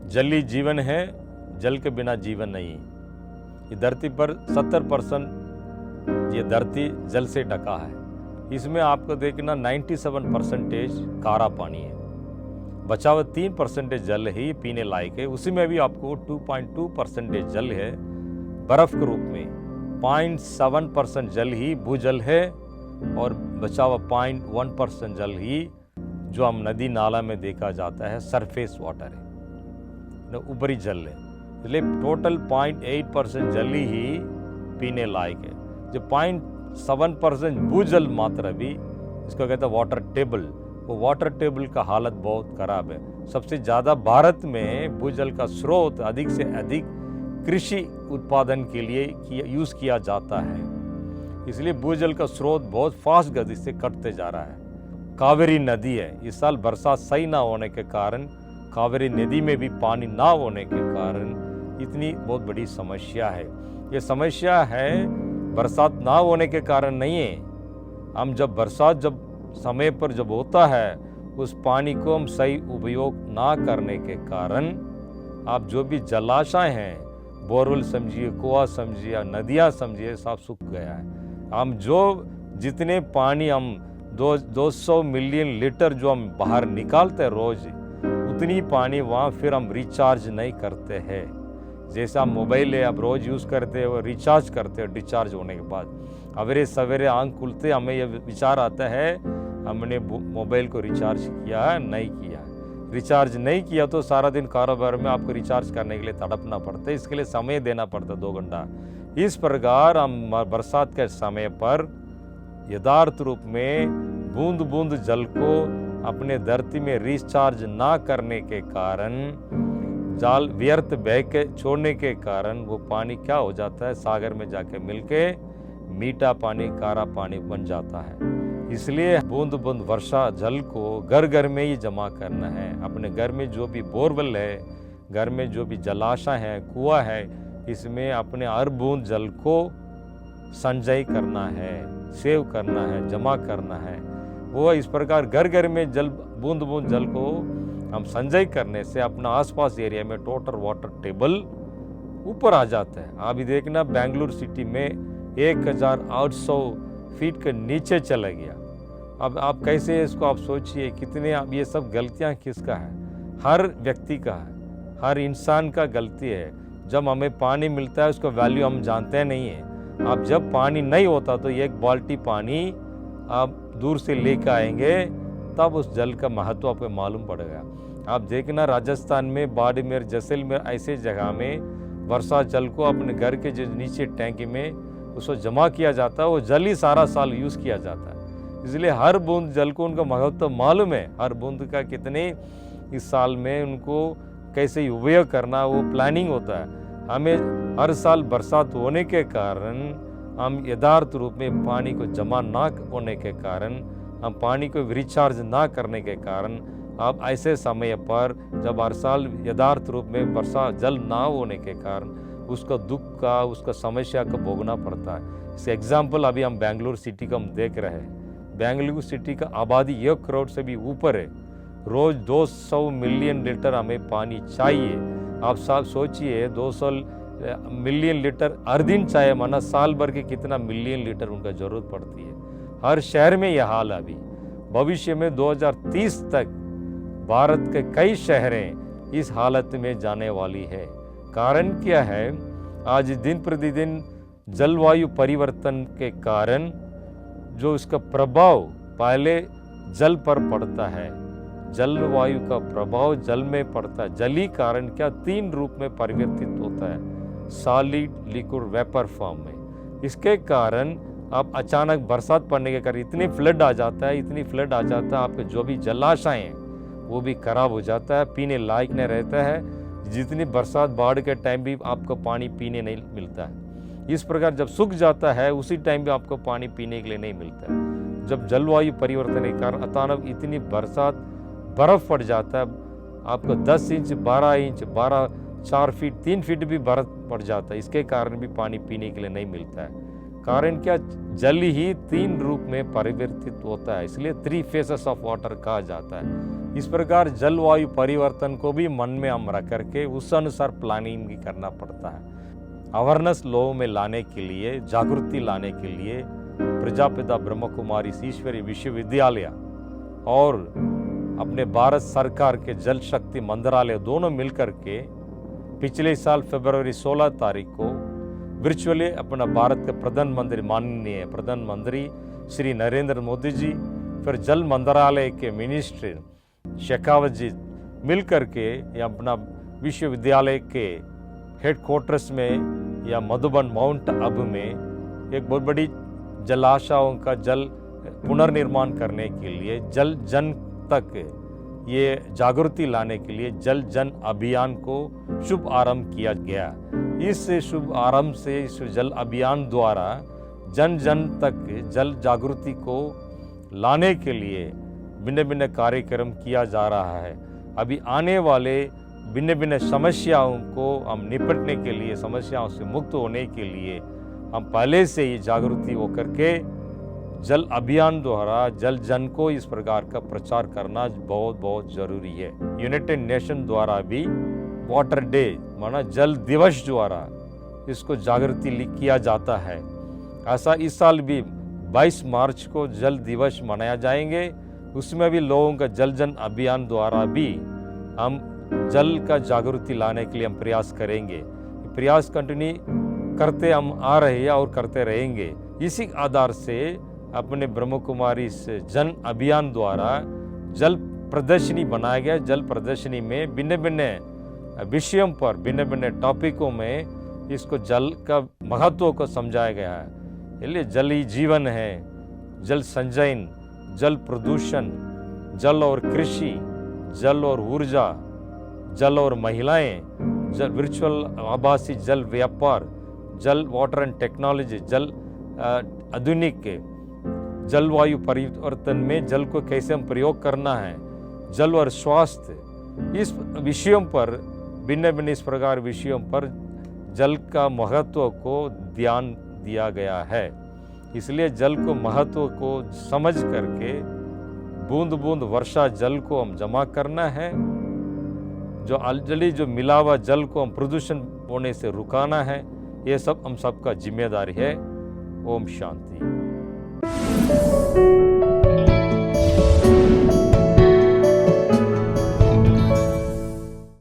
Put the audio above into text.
जल ही जीवन है, जल के बिना जीवन नहीं। ये धरती पर 70% ये धरती जल से ढका है। इसमें आपको देखना 97% खारा पानी है, बचा हुआ 3% जल ही पीने लायक है। उसी में भी आपको 2.2% जल है बर्फ के रूप में, 0.7% जल ही भूजल है और बचा हुआ 0.1% जल ही जो हम नदी नाला में देखा जाता है सरफेस वाटर है, ऊपरी जल है। इसलिए टोटल 0.8% जल ही पीने लायक है। जो 0.7% भूजल मात्रा भी, इसको कहते हैं वाटर टेबल, वो वाटर टेबल का हालत बहुत खराब है। सबसे ज़्यादा भारत में भूजल का स्रोत अधिक से अधिक कृषि उत्पादन के लिए यूज़ किया जाता है, इसलिए भूजल का स्रोत बहुत फास्ट गति से कटते जा रहा है। कावेरी नदी है, इस साल बरसात सही ना होने के कारण कावेरी नदी में भी पानी ना होने के कारण इतनी बहुत बड़ी समस्या है। ये समस्या है बरसात ना होने के कारण नहीं है। हम बरसात जब समय पर जब होता है, उस पानी को हम सही उपयोग ना करने के कारण आप जो भी जलाशय हैं, बोरवेल समझिए, कुआं समझिए या नदियाँ समझिए, सब सूख गया है। हम जो जितने पानी हम 200 मिलियन लीटर जो हम बाहर निकालते हैं रोज, उतनी पानी वहाँ फिर हम रिचार्ज नहीं करते हैं। जैसा मोबाइल है आप रोज यूज़ करते हो, रिचार्ज करते हो डिस्चार्ज होने के बाद। अवेरे सवेरे आंख खुलते हमें यह विचार आता है हमने मोबाइल को रिचार्ज किया है नहीं किया। रिचार्ज नहीं किया तो सारा दिन कारोबार में आपको रिचार्ज करने के लिए तड़पना पड़ता है, इसके लिए समय देना पड़ता है 2 घंटा। इस प्रकार हम बरसात के समय पर यथार्थ रूप में बूंद बूंद जल को अपने धरती में रिचार्ज ना करने के कारण, जाल व्यर्थ बह के छोड़ने के कारण वो पानी क्या हो जाता है, सागर में जाके मिलके मीठा पानी, खारा पानी बन जाता है। इसलिए बूंद बूंद वर्षा जल को घर घर में ही जमा करना है। अपने घर में जो भी बोरवेल है, घर में जो भी जलाशय है, कुआं है, इसमें अपने हर बूंद जल को संचय करना है, सेव करना है, जमा करना है। वो इस प्रकार घर घर में जल बूंद बूंद जल को हम संचय करने से अपना आसपास एरिया में टोटल वाटर टेबल ऊपर आ जाता है। अभी देखना बेंगलुरु सिटी में 1800 फीट के नीचे चला गया। अब आप कैसे इसको आप सोचिए कितने, अब ये सब गलतियां किसका है? हर व्यक्ति का है, हर इंसान का गलती है। जब हमें पानी मिलता है उसका वैल्यू हम जानते नहीं हैं। आप जब पानी नहीं होता तो एक बाल्टी पानी आप दूर से लेकर आएंगे तब उस जल का महत्व आपको मालूम पड़ेगा। आप देखना राजस्थान में बाड़मेर, जैसलमेर ऐसे जगह में वर्षा जल को अपने घर के जो नीचे टैंकी में उसको जमा किया जाता है, वो जल ही सारा साल यूज़ किया जाता है। इसलिए हर बूंद जल को उनका महत्व मालूम है, हर बूंद का कितने इस साल में उनको कैसे उपयोग करना वो प्लानिंग होता है। हमें हर साल बरसात होने के कारण हम यथार्थ रूप में पानी को जमा ना होने के कारण, हम पानी को रिचार्ज ना करने के कारण, अब ऐसे समय पर जब हर साल यथार्थ रूप में वर्षा जल ना होने के कारण उसका दुख का, उसका समस्या का भोगना पड़ता है। इस एग्जाम्पल अभी हम बेंगलुरु सिटी का हम देख रहे हैं। बेंगलुरु सिटी का आबादी 1 करोड़ से भी ऊपर है। रोज 200 मिलियन लीटर हमें पानी चाहिए। आप साल सोचिए 200 मिलियन लीटर हर दिन चाहिए, माना साल भर के कितना मिलियन लीटर उनका जरूरत पड़ती है। हर शहर में यह हाल अभी। भविष्य में 2030 तक भारत के कई शहरें इस हालत में जाने वाली है। कारण क्या है? आज दिन प्रतिदिन जलवायु परिवर्तन के कारण जो इसका प्रभाव पहले जल पर पड़ता है, जलवायु का प्रभाव जल में पड़ता है। जली कारण क्या 3 रूप में परिवर्तित होता है, सॉलिड, लिक्विड, वेपर फॉर्म में। इसके कारण अब अचानक बरसात पड़ने के कारण इतनी फ्लड आ जाता है, इतनी फ्लड आ जाता है, आपके जो भी जलाशय हैं वो भी खराब हो जाता है, पीने लायक नहीं रहता है। जितनी बरसात बाढ़ के टाइम भी आपको पानी पीने नहीं मिलता है। इस प्रकार जब सूख जाता है उसी टाइम भी आपको पानी पीने के लिए नहीं मिलता है। जब जलवायु परिवर्तन के कारण अचानक इतनी बरसात, बर्फ पड़ जाता है, आपको 10 इंच, 12 इंच, 4 फीट, 3 फीट भी बर्फ पड़ जाता है। इसके कारण भी पानी पीने के लिए नहीं मिलता है। कारण क्या? जल ही 3 रूप में परिवर्तित होता है, इसलिए 3 फेसेस ऑफ वाटर कहा जाता है। इस प्रकार जलवायु परिवर्तन को भी मन में हम रख करके उस अनुसार प्लानिंग भी करना पड़ता है। अवेयरनेस लोगों में लाने के लिए, जागृति लाने के लिए प्रजापिता ब्रह्म कुमारी ईश्वरीय विश्वविद्यालय और अपने भारत सरकार के जल शक्ति मंत्रालय दोनों मिलकर के पिछले साल फरवरी 16 तारीख को वर्चुअली अपना भारत के प्रधानमंत्री माननीय प्रधानमंत्री श्री नरेंद्र मोदी जी, फिर जल मंत्रालय के मिनिस्टर शेखावत जी मिलकर के अपना विश्वविद्यालय के हेडक्वार्टर्स में या मधुबन माउंट आबू में एक बहुत बड़ी जलाशयों का जल पुनर्निर्माण करने के लिए, जल जन तक ये जागृति लाने के लिए जल जन अभियान को शुभ आरंभ किया गया। इस शुभ आरंभ से इस जल अभियान द्वारा जन जन तक जल जागृति को लाने के लिए भिन्न भिन्न कार्यक्रम किया जा रहा है। अभी आने वाले भिन्न भिन्न समस्याओं को हम निपटने के लिए, समस्याओं से मुक्त होने के लिए हम पहले से ही जागृति होकर के जल अभियान द्वारा जल जन को इस प्रकार का प्रचार करना बहुत बहुत जरूरी है। यूनाइटेड नेशन द्वारा भी वाटर डे माना जल दिवस द्वारा इसको जागृति किया जाता है। ऐसा इस साल भी 22 मार्च को जल दिवस मनाया जाएंगे। उसमें भी लोगों का जल जन अभियान द्वारा भी हम जल का जागृति लाने के लिए हम प्रयास करेंगे। प्रयास कंटिन्यू करते हम आ रहे हैं और करते रहेंगे। इसी आधार से अपने ब्रह्म कुमारी से जन अभियान द्वारा जल प्रदर्शनी बनाया गया। जल प्रदर्शनी में भिन्न भिन्न विषयों पर, भिन्न भिन्न टॉपिकों में इसको जल का महत्व को समझाया गया है। इसलिए जल ही जीवन है। जल संचयन, जल प्रदूषण, जल और कृषि, जल और ऊर्जा, जल और महिलाएं, जल वर्चुअल आभासी जल व्यापार, जल वाटर एंड टेक्नोलॉजी, जल आधुनिक जलवायु परिवर्तन में जल को कैसे हम प्रयोग करना है, जल और स्वास्थ्य, इस विषयों पर भिन्न भिन्न इस प्रकार विषयों पर जल का महत्व को ध्यान दिया गया है। इसलिए जल को महत्व को समझ करके बूंद बूंद वर्षा जल को हम जमा करना है। जो ऑलरेडी जो मिला हुआ जल को हम प्रदूषण होने से रुकाना है। ये सब हम सबका जिम्मेदारी है। ओम शांति।